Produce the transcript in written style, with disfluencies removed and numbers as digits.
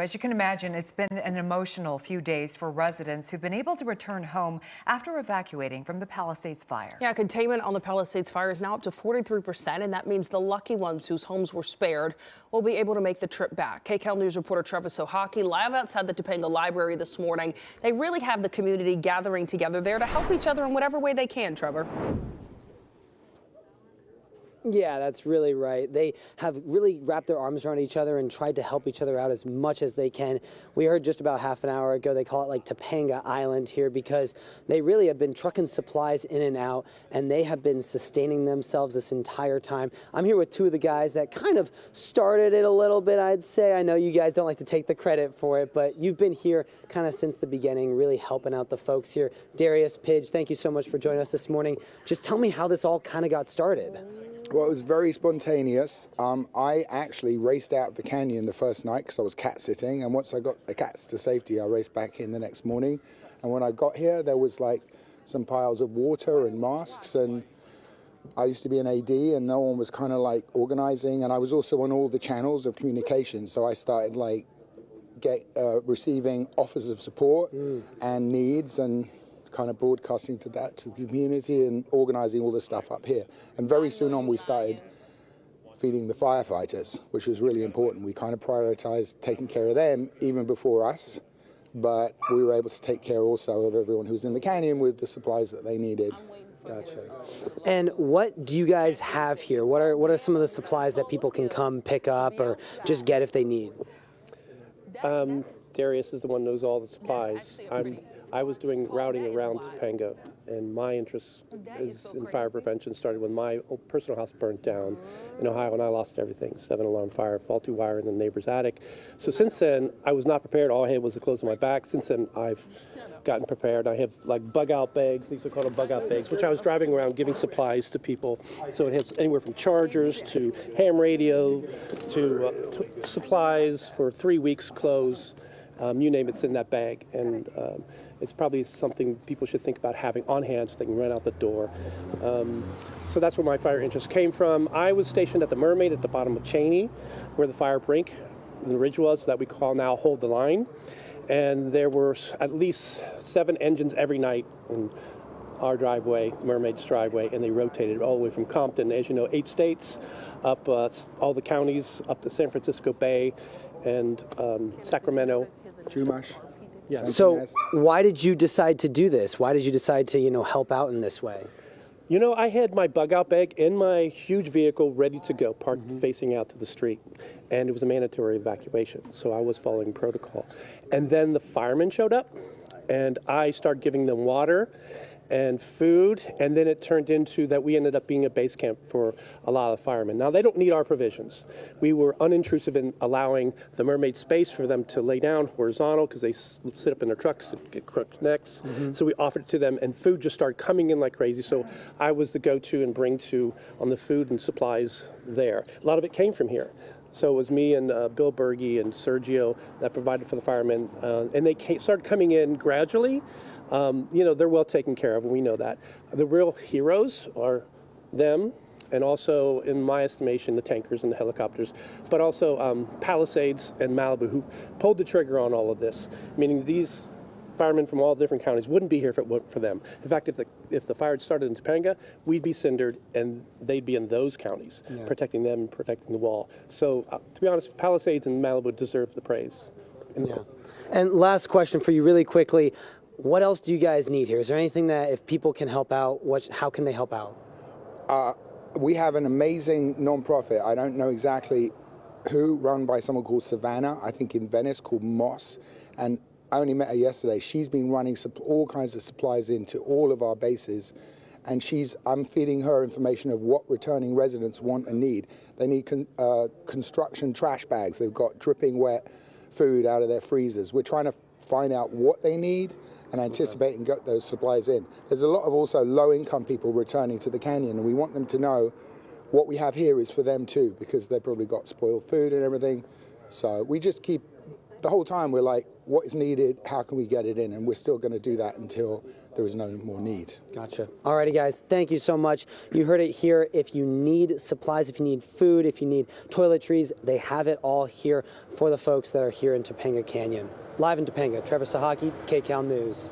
As you can imagine, it's been an emotional few days for residents who've been able to return home after evacuating from the Palisades Fire. Yeah, containment on the Palisades Fire is now up to 43%, and that means the lucky ones whose homes were spared will be able to make the trip back. KCAL News reporter Trevor Sohaki live outside the Topanga Library this morning. They really have the community gathering together there to help each other in whatever way they can, Trevor. Yeah, that's really right. They have really wrapped their arms around each other and tried to help each other out as much as they can. We heard just about half an hour ago, they call it like Topanga Island here because they really have been trucking supplies in and out, and they have been sustaining themselves this entire time. I'm here with two of the guys that kind of started it a little bit, I'd say. I know you guys don't like to take the credit for it, but you've been here kind of since the beginning, really helping out the folks here. Darius, Pidge, thank you so much for joining us this morning. Just tell me how this all kind of got started. Well, it was very spontaneous. I actually raced out of the canyon the first night because I was cat sitting, and once I got the cats to safety, I raced back in the next morning. And when I got here, there was like some piles of water and masks, and I used to be an AD, and no one was kind of like organizing, and I was also on all the channels of communication, so I started like receiving offers of support and needs, and kind of broadcasting to the community and organizing all the stuff up here. And very soon on we started feeding the firefighters, which was really important. We kind of prioritized taking care of them even before us, but we were able to take care also of everyone who was in the canyon with the supplies that they needed. Gotcha. And what do you guys have here? What are some of the supplies that people can come pick up or just get if they need? Darius is the one who knows all the supplies. I was doing routing around Topanga, and my interest is in fire prevention. Started when my personal house burnt down in Ohio, and I lost everything. 7-alarm fire, faulty wire in the neighbor's attic. So since then, I was not prepared. All I had was the clothes on my back. Since then, I've gotten prepared. I have like bug-out bags. These are called bug-out bags, which I was driving around giving supplies to people. So it has anywhere from chargers to ham radio to supplies for 3 weeks, clothes. You name it's in that bag, and it's probably something people should think about having on hand so they can run out the door. So that's where my fire interest came from. I was stationed at the Mermaid at the bottom of Cheney, where the fire brink and the ridge was that we call now Hold the Line, and there were at least 7 engines every night in our driveway, Mermaid's driveway, and they rotated all the way from Compton, as you know, 8 states, up all the counties, up to San Francisco Bay and Sacramento. Chumash. Yeah. So why did you decide to do this? Why did you decide to, help out in this way? You know, I had my bug-out bag in my huge vehicle ready to go, parked facing out to the street, and it was a mandatory evacuation, so I was following protocol. And then the firemen showed up, and I started giving them water and food, and then it turned into that we ended up being a base camp for a lot of firemen. Now, they don't need our provisions. We were unintrusive in allowing the Mermaid space for them to lay down horizontal because they sit up in their trucks and get crooked necks. So we offered it to them, and food just started coming in like crazy. So I was the go-to and bring to on the food and supplies there. A lot of it came from here. So it was me and Bill Berge and Sergio that provided for the firemen, and they started coming in gradually. They're well taken care of, and we know that. The real heroes are them, and also, in my estimation, the tankers and the helicopters, but also Palisades and Malibu, who pulled the trigger on all of this, meaning these firemen from all different counties wouldn't be here if it weren't for them. In fact, if the fire had started in Topanga, we'd be cindered, and they'd be in those counties, protecting them and protecting the wall. So, to be honest, Palisades and Malibu deserve the praise. And last question for you really quickly. What else do you guys need here? Is there anything that if people can help out, how can they help out? We have an amazing nonprofit. I don't know exactly who, run by someone called Savannah, I think in Venice, called Moss. And I only met her yesterday. She's been running all kinds of supplies into all of our bases. And I'm feeding her information of what returning residents want and need. They need construction trash bags. They've got dripping wet food out of their freezers. We're trying to find out what they need and anticipate and get those supplies in. There's a lot of also low-income people returning to the canyon, and we want them to know what we have here is for them too, because they've probably got spoiled food and everything. So we just keep, the whole time we're like, what is needed, how can we get it in? And we're still going to do that until there was no more need. Gotcha. Alrighty, guys, thank you so much. You heard it here. If you need supplies, if you need food, if you need toiletries, they have it all here for the folks that are here in Topanga Canyon. Live in Topanga, Trevor Sahaki, KCAL News.